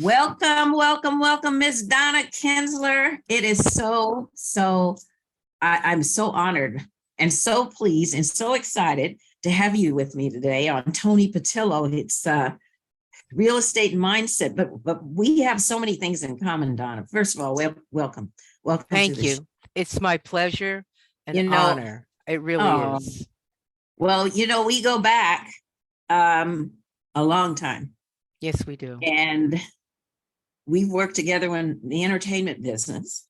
Welcome, welcome, welcome, Miss Donna Kinsler. It is I'm so honored and so pleased and so excited to have you with me today on Toni Patillo. It's real estate mindset, but we have so many things in common, Donna. First of all, welcome. Welcome. Thank you. It's my pleasure and honor. It really is. Well, we go back a long time. Yes, we do. And we've worked together in the entertainment business,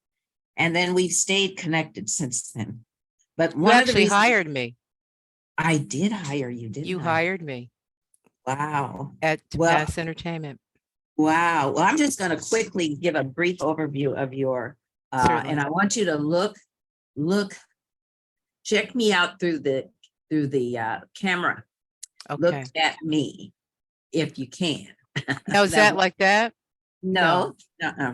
and then we've stayed connected since then. But you actually hired me. I did hire you, didn't I? You hired me. Wow. At Pass Entertainment. Wow. Well, I'm just going to quickly give a brief overview of your, and I want you to look, check me out through the camera. Okay. Look at me if you can. Now, is that like that? No,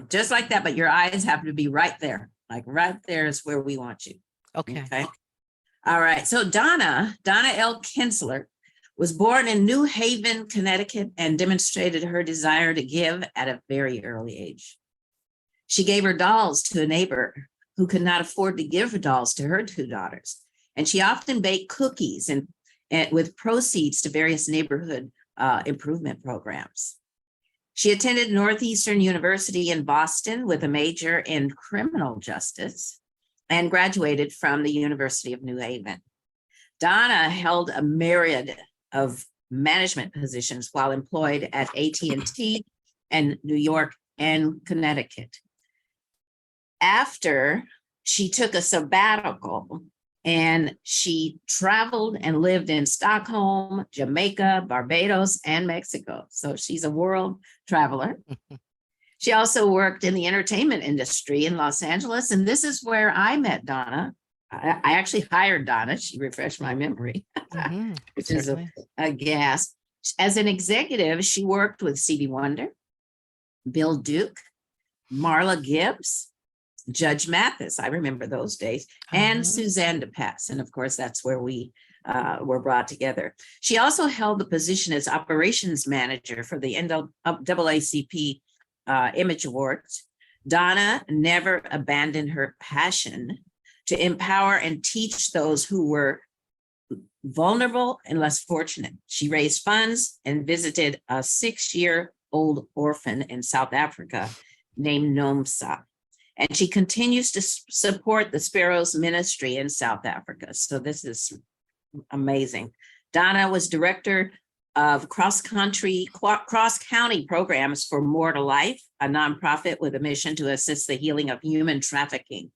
just like that, but your eyes have to be right there. Like right there is where we want you. Okay. All right. So Donna L. Kinsler was born in New Haven, Connecticut, and demonstrated her desire to give at a very early age. She gave her dolls to a neighbor who could not afford to give her dolls to her two daughters. And she often baked cookies and with proceeds to various neighborhood improvement programs. She attended Northeastern University in Boston with a major in criminal justice and graduated from the University of New Haven. Donna held a myriad of management positions while employed at AT&T and New York and Connecticut. After she took a sabbatical, and she traveled and lived in Stockholm, Jamaica, Barbados, and Mexico. So she's a world traveler. She also worked in the entertainment industry in Los Angeles. And this is where I met Donna. I actually hired Donna. She refreshed my memory, which certainly is a gas. As an executive, she worked with Stevie Wonder, Bill Duke, Marla Gibbs, Judge Mathis, I remember those days, and Suzanne DePass. And of course, that's where we were brought together. She also held the position as operations manager for the NAACP Image Awards. Donna never abandoned her passion to empower and teach those who were vulnerable and less fortunate. She raised funds and visited a 6-year-old orphan in South Africa named Nomsa. And she continues to support the Sparrow's ministry in South Africa. So this is amazing. Donna was director of cross-county programs for More to Life, a nonprofit with a mission to assist the healing of human trafficking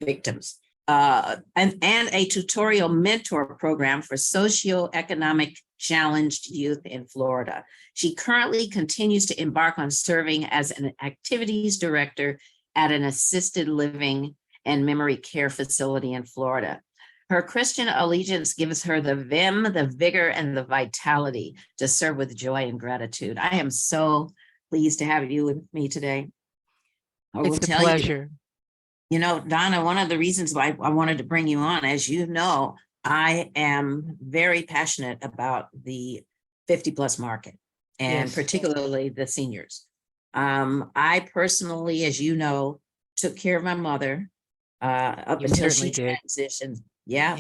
victims, and a tutorial mentor program for socioeconomic challenged youth in Florida. She currently continues to embark on serving as an activities director at an assisted living and memory care facility in Florida. Her Christian allegiance gives her the vim, the vigor, and the vitality to serve with joy and gratitude. I am so pleased to have you with me today. It's a pleasure. Donna, one of the reasons why I wanted to bring you on, as you know, I am very passionate about the 50+ market, and particularly the seniors. I personally, as you know, took care of my mother up until she transitioned.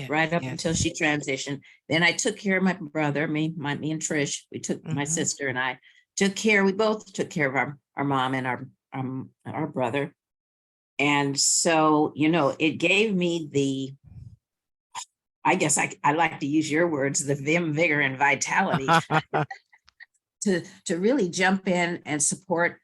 Right up until she transitioned. Then I took care of my brother, me and Trish. We took my sister and I we both took care of our mom and our brother. And so, it gave me I guess I like to use your words, the vim, vigor, and vitality to really jump in and support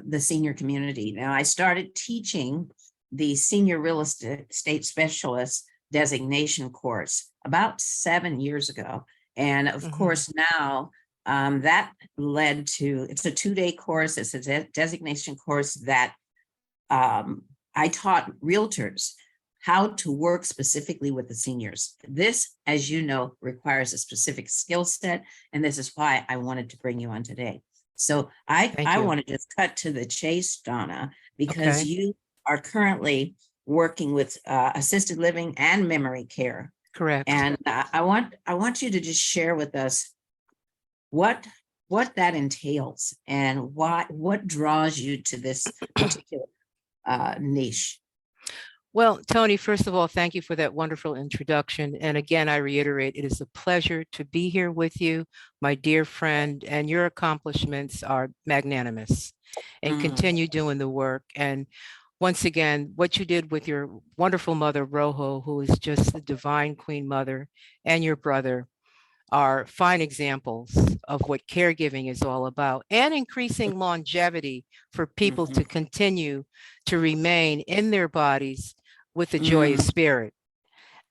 the senior community. Now, I started teaching the senior real estate specialist designation course about 7 years ago. And of course, now that led to, it's a 2-day course. It's a designation course that I taught realtors how to work specifically with the seniors. This, as you know, requires a specific skill set. And this is why I wanted to bring you on today. So I want to just cut to the chase, Donna, because you are currently working with assisted living and memory care. Correct. And I want you to just share with us what what that entails and what draws you to this particular niche. Well, Toni, first of all, thank you for that wonderful introduction. And again, I reiterate, it is a pleasure to be here with you, my dear friend, and your accomplishments are magnanimous, and continue doing the work. And once again, what you did with your wonderful mother, Rojo, who is just the divine Queen Mother, and your brother are fine examples of what caregiving is all about, and increasing longevity for people to continue to remain in their bodies with a joyous spirit.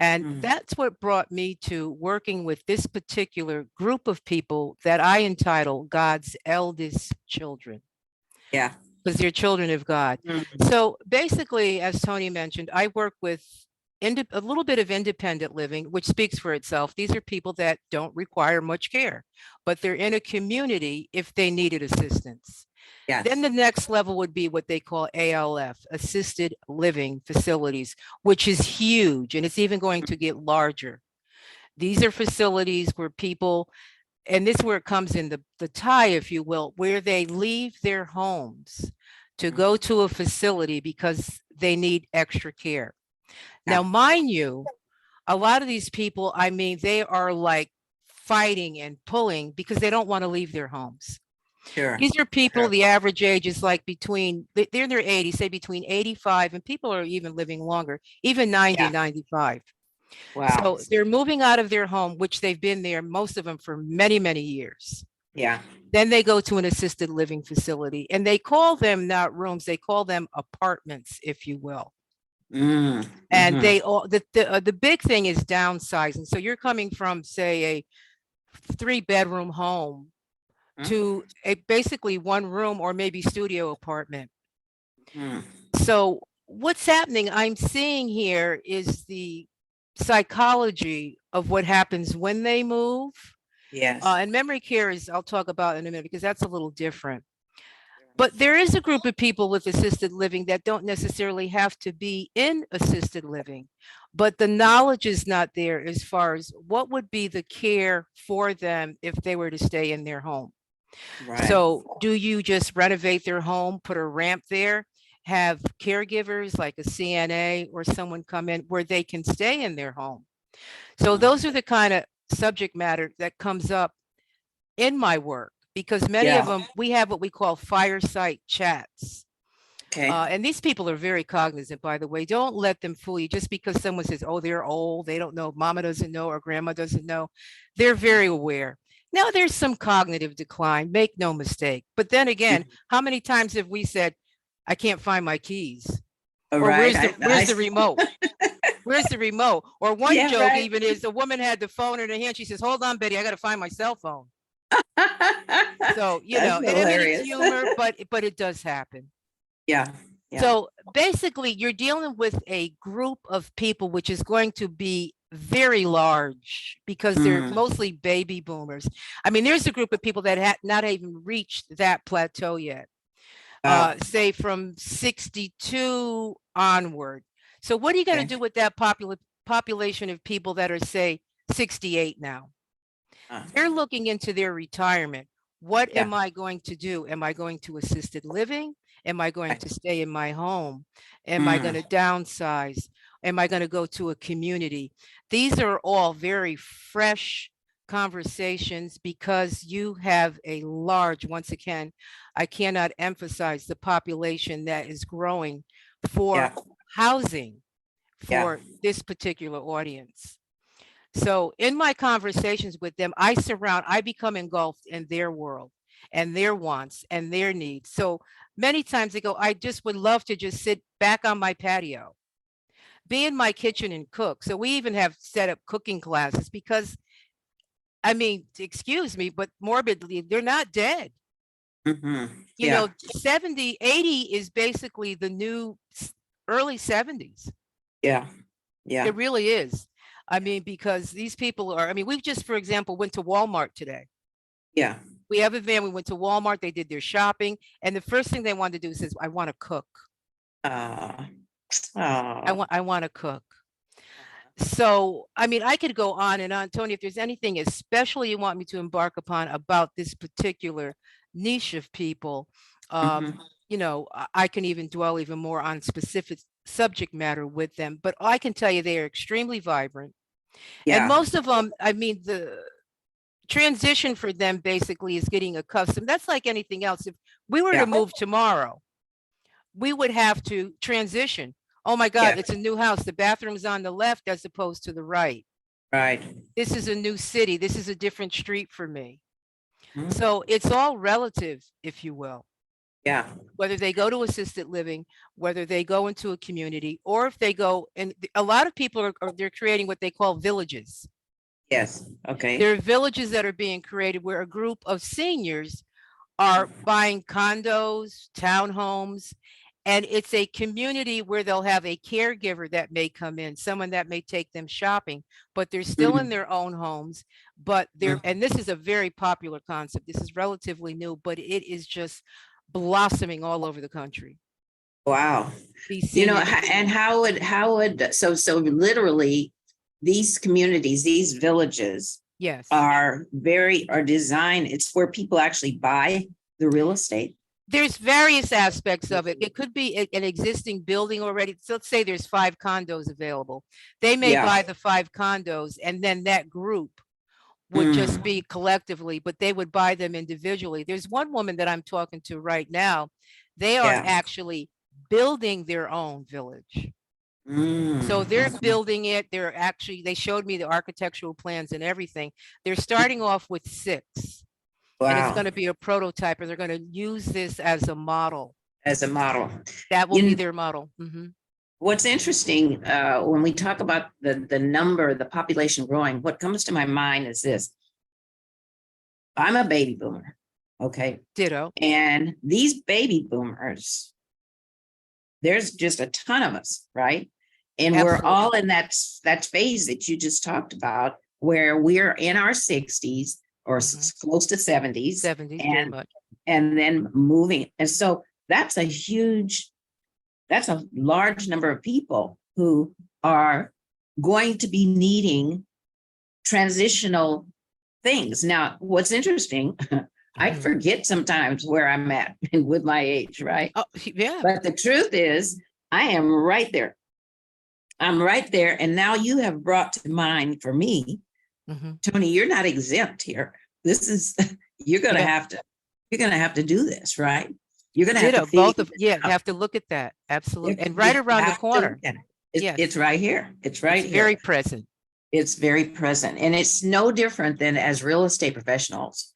And that's what brought me to working with this particular group of people that I entitle God's eldest children. Yeah. Because they're children of God. So basically, as Toni mentioned, I work with a little bit of independent living, which speaks for itself. These are people that don't require much care, but they're in a community if they needed assistance. Yes. Then the next level would be what they call ALF, assisted living facilities, which is huge, and it's even going to get larger. These are facilities where people, and this is where it comes in the tie, if you will, where they leave their homes to go to a facility because they need extra care. Now, mind you, a lot of these people, I mean, they are like fighting and pulling because they don't want to leave their homes. Sure. These are people, the average age is like they're in their 80s, say between 85, and people are even living longer, even 90, 95. Wow. So they're moving out of their home, which they've been there, most of them for many, many years. Yeah. Then they go to an assisted living facility, and they call them not rooms, they call them apartments, if you will. And they all, the big thing is downsizing. So you're coming from, say, a 3-bedroom home to a basically 1-room or maybe studio apartment. So what's happening, I'm seeing here, is the psychology of what happens when they move. Yes. And memory care is, I'll talk about in a minute, because that's a little different. But there is a group of people with assisted living that don't necessarily have to be in assisted living, but the knowledge is not there as far as what would be the care for them if they were to stay in their home. Right. So do you just renovate their home, put a ramp there, have caregivers like a CNA or someone come in where they can stay in their home? So those are the kind of subject matter that comes up in my work, because many of them, we have what we call fireside chats. Okay. And these people are very cognizant, by the way. Don't let them fool you just because someone says, oh, they're old, they don't know, mama doesn't know, or grandma doesn't know. They're very aware. Now, there's some cognitive decline, make no mistake. But then again, how many times have we said, I can't find my keys? Or where's the remote? Where's the remote? Or one joke even is, the woman had the phone in her hand. She says, hold on, Betty, I got to find my cell phone. So, you know, and I mean, it's humor, but it does happen. Yeah. So basically, you're dealing with a group of people, which is going to be very large because they're mostly baby boomers. I mean, there's a group of people that have not even reached that plateau yet. Say from 62 onward. So what are you going to do with that population of people that are, say, 68 now? They're looking into their retirement. What am I going to do? Am I going to assisted living? Am I going to stay in my home? Am I going to downsize? Am I going to go to a community? These are all very fresh conversations because you have a large, once again, I cannot emphasize the population that is growing for housing for this particular audience. So in my conversations with them, I become engulfed in their world and their wants and their needs. So many times they go, I just would love to just sit back on my patio, be in my kitchen and cook. So we even have set up cooking classes because, I mean, excuse me, but morbidly, they're not dead. You know, 70, 80 is basically the new early 70s. Yeah. It really is. I mean, because these people are, I mean, we just, for example, went to Walmart today. Yeah. We have a van, we went to Walmart, they did their shopping, and the first thing they wanted to do is, I want to cook. I want to cook. So, I mean, I could go on and on. Toni, if there's anything especially you want me to embark upon about this particular niche of people, Mhm. you know, I can even dwell even more on specific subject matter with them. But I can tell you they are extremely vibrant. And Yeah, most of them, I mean, the transition for them basically is getting accustomed. That's like anything else. If we were to yeah, move tomorrow, we would have to transition. Oh my God, yeah, it's a new house. The bathroom's on the left as opposed to the right. right. This is a new city. This is a different street for me. Mhm. So it's all relative, if you will, Yeah, whether they go to assisted living, whether they go into a community, or if they go, and a lot of people they're creating what they call villages. yes, okay. There are villages that are being created where a group of seniors are buying condos, townhomes, and it's a community where they'll have a caregiver that may come in, someone that may take them shopping, but they're still in Mhm. their own homes. But they're, Mhm. and this is a very popular concept. This is relatively new, but it is just blossoming all over the country. Wow. These You know, senior living. and so literally these communities, these villages Yes. are designed, it's where people actually buy the real estate. There's various aspects of it. It could be an existing building already. So let's say there's 5 condos available. They may Yeah. buy the 5 condos, and then that group would just Mm. be collectively, but they would buy them individually. There's one woman that I'm talking to right now. They are Yeah. actually building their own village. So they're Mm. building it. They're actually, they showed me the architectural plans and everything. They're starting off with 6, and it's Wow. going to be a prototype, and they're going to use this as a model. As a model. That will You be kn- their model. Mhm. What's interesting, when we talk about the number, the population growing, what comes to my mind is this. I'm a baby boomer, okay? Ditto. And these baby boomers, there's just a ton of us, right? And we're Absolutely. all in that phase that you just talked about, where we're in our 60s or close to 70s, 70s, very and much. then moving. And so that's a large number of people who are going to be needing transitional things. Now, what's interesting, I Mhm. forget sometimes where I'm at with my age, right? Oh, yeah. But the truth is, I am right there. I'm right there. And now you have brought to mind for me, Mhm. Toni, you're not exempt here. This is, you're going to Yeah. have to, do this, right? You're going to have to Ditto. figure Both of, this yeah, you out. have to look at that. Absolutely. And right You around the have to corner. look at it. Yes. It's right here. It's right It's here. very present. It's very present. And it's no different than as real estate professionals.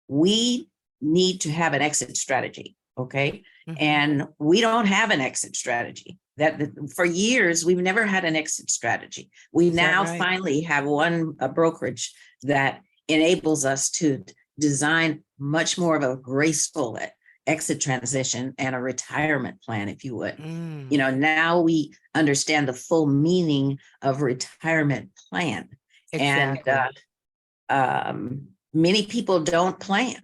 We need to have an exit strategy. Okay. Mhm. And we don't have an exit strategy. That for years, we've never had an exit strategy. We Is that now right? finally have a brokerage that enables us to design much more of a graceful exit transition and a retirement plan, if you would. Mm, You know, now we understand the full meaning of retirement plan. exactly. And many people don't plan.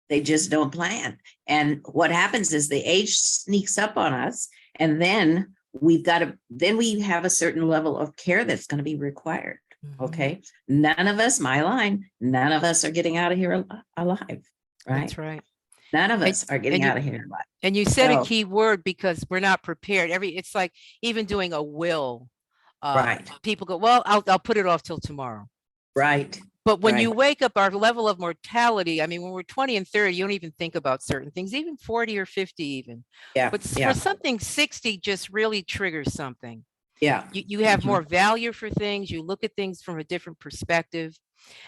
They just don't plan. And what happens is the age sneaks up on us, and then we have a certain level of care that's going to be required. Mhm. Okay. None of us, my line, none of us are getting out of here alive. Right. That's right. None of And, us are getting and you, out of here alive. and you said a So, key word, because we're not prepared. It's like even doing a will. right, People go, well, I'll put it off till tomorrow. right, But when you right. wake up, our level of mortality, I mean, when we're 20 and 30, you don't even think about certain things, even 40 or 50 even. Yeah, But for yeah, something 60 just really triggers something. yeah. You have Mhm. more value for things. You look at things from a different perspective.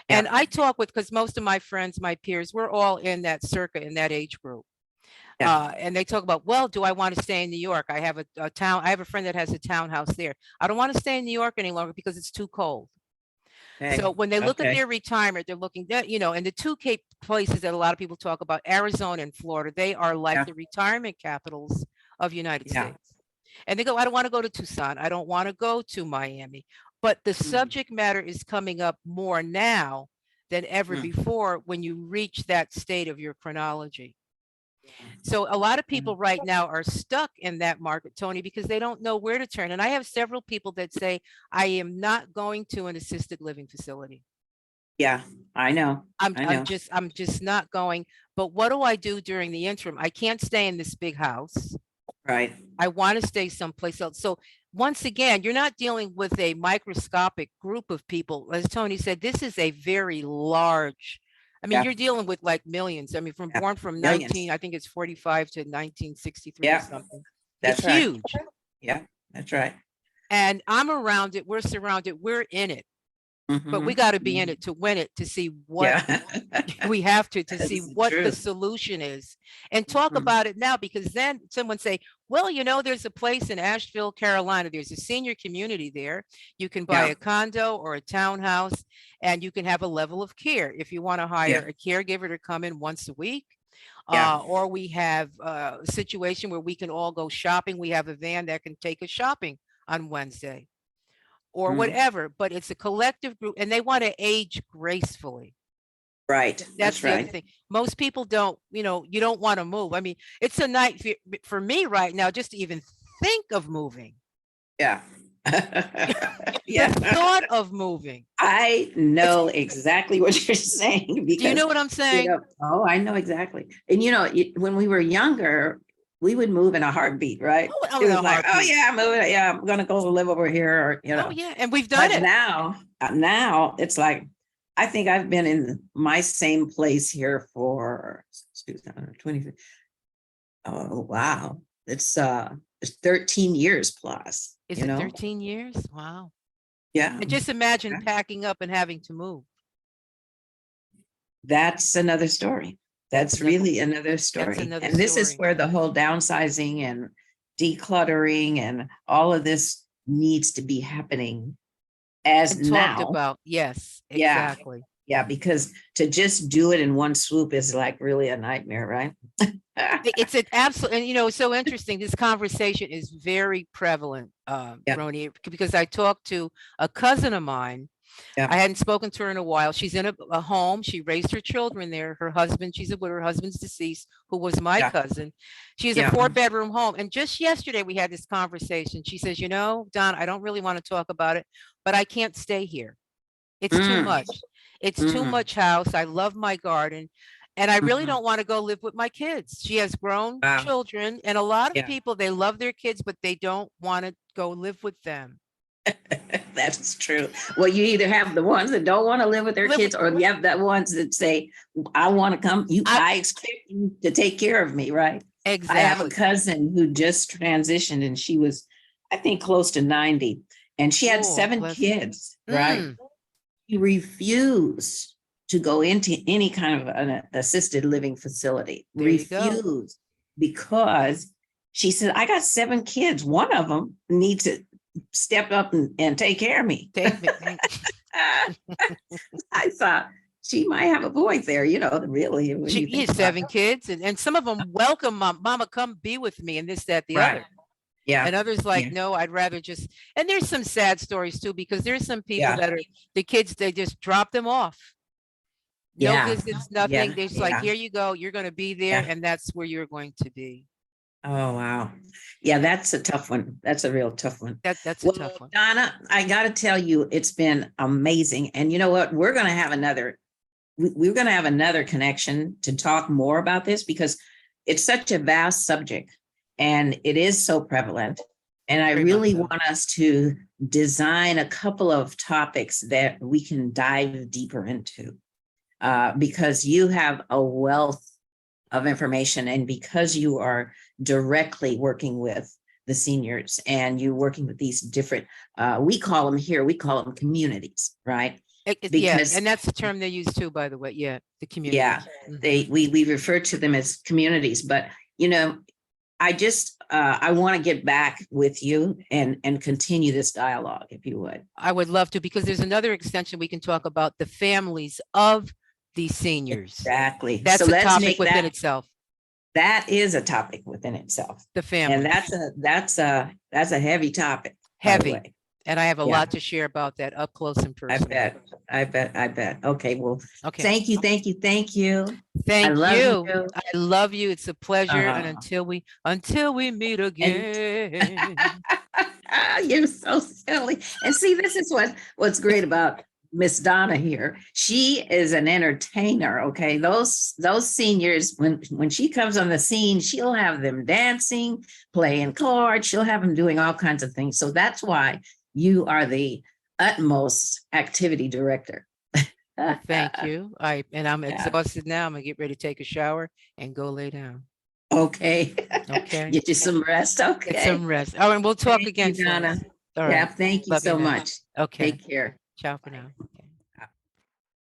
And Yeah. I talk with, because most of my friends, my peers, we're all in that circa, in that age group. Yeah. And they talk about, well, do I want to stay in New York? I have I have a friend that has a townhouse there. I don't want to stay in New York any longer because it's too cold. Okay. So when they look at Okay. their retirement, they're looking at, and the two Cape places that a lot of people talk about, Arizona and Florida, they are like Yeah. the retirement capitals of United Yeah. States. And they go, I don't want to go to Tucson. I don't want to go to Miami. But the Mhm. subject matter is coming up more now than ever Mm. before when you reach that state of your chronology. So a lot of people right now are stuck in that market, Toni, because they don't know where to turn. And I have several people that say, I am not going to an assisted living facility. Yeah, I know. I'm know. I'm just not going. But what do I do during the interim? I can't stay in this big house. Right. I want to stay someplace else. So once again, you're not dealing with a microscopic group of people. As Toni said, this is a very large, I mean, Yeah. you're dealing with like millions. I mean, born from Millions. 19, I think it's 45 to 1963 or Yeah. something. That's It's right. huge. Yeah, that's right. And I'm around it. We're surrounded. We're in it. But we got to be in it to win it, to see what we have to see what the solution is and talk about it now, because then someone say, well, you know, there's a place in Asheville, Carolina. There's a senior community there. You can buy a condo or a townhouse and you can have a level of care. If you want to hire a caregiver to come in once a week, or we have a situation where we can all go shopping. We have a van that can take us shopping on Wednesday. Or whatever, but it's a collective group and they want to age gracefully. Right. That's the other thing. Most people don't, you know, you don't want to move. I mean, it's a night for me right now just to even think of moving. Yeah. The thought of moving. I know exactly what you're saying. Because, do you know what I'm saying? You know, oh, I know exactly. And you know, when we were younger, we would move in a heartbeat, right? Oh, it was like, oh yeah, I'm moving. Yeah, I'm gonna go live over here, or you know. Oh yeah, and we've done it. Now it's like, I think I've been in my same place here for 2020. Oh wow, it's 13 years plus. Is it 13 years? Wow. Yeah. And just imagine packing up and having to move. That's another story. That's really another story. And this is where the whole downsizing and decluttering and all of this needs to be happening as now. Talked about. Yes, exactly. Yeah, because to just do it in one swoop is like really a nightmare, right? It's an absolute, and you know, it's so interesting. This conversation is very prevalent, Roni, because I talked to a cousin of mine. I hadn't spoken to her in a while. She's in a home. She raised her children there. Her husband, she's a widow. Her husband's deceased, who was my cousin. She has a 4-bedroom home. And just yesterday we had this conversation. She says, you know, Don, I don't really want to talk about it, but I can't stay here. It's too much. It's too much house. I love my garden. And I really don't want to go live with my kids. She has grown children, and a lot of people, they love their kids, but they don't want to go live with them. That's true. Well, you either have the ones that don't want to live with their kids, or you have the ones that say, I want to come. I expect you to take care of me, right? Exactly. I have a cousin who just transitioned, and she was, I think, close to 90, and she had 7 kids, right? She refused to go into any kind of an assisted living facility. Refused, because she said, I got 7 kids. One of them needs to step up and take care of me. I thought she might have a point there, you know, really. She has 7 kids, and some of them welcome mama, come be with me, and this, that, the other. Yeah. And others like, no, I'd rather just, and there's some sad stories too, because there's some people that are, the kids, they just drop them off. No visits, nothing. They're just like, here you go. You're going to be there. And that's where you're going to be. Oh, wow. Yeah, that's a tough one. That's a real tough one. That's a tough one. Donna, I got to tell you, it's been amazing. And you know what? We're going to have another connection to talk more about this, because it's such a vast subject and it is so prevalent. And I really want us to design a couple of topics that we can dive deeper into. Because you have a wealth of information, and because you are directly working with the seniors and you're working with these different, we call them communities, right? Because, and that's the term they use too, by the way. Yeah, the community. Yeah, we refer to them as communities, but you know, I want to get back with you and continue this dialogue, if you would. I would love to, because there's another extension we can talk about, the families of these seniors. Exactly. That's a topic within itself. That is a topic within itself. The family. And that's a heavy topic. Heavy. And I have a Yeah. lot to share about that up close and I personal. bet. Okay, well, Okay. thank you. Thank love you. you. I love you. It's a pleasure. And Uh, until we meet again. You're so silly. And see, this is what's great about Miss Donna here. She is an entertainer. Okay, those seniors, when she comes on the scene, she'll have them dancing, playing cards. She'll have them doing all kinds of things. So that's why you are the utmost activity director. Thank you. I'm Yeah. exhausted now. I'm gonna get ready to take a shower and go lay down. Okay. Okay. Get you some rest. Okay. Get some rest. All right, we'll talk Thank again you, Donna. soon. All Yeah, right. thank you Love you so now. much. Okay. Take care. Ciao for now.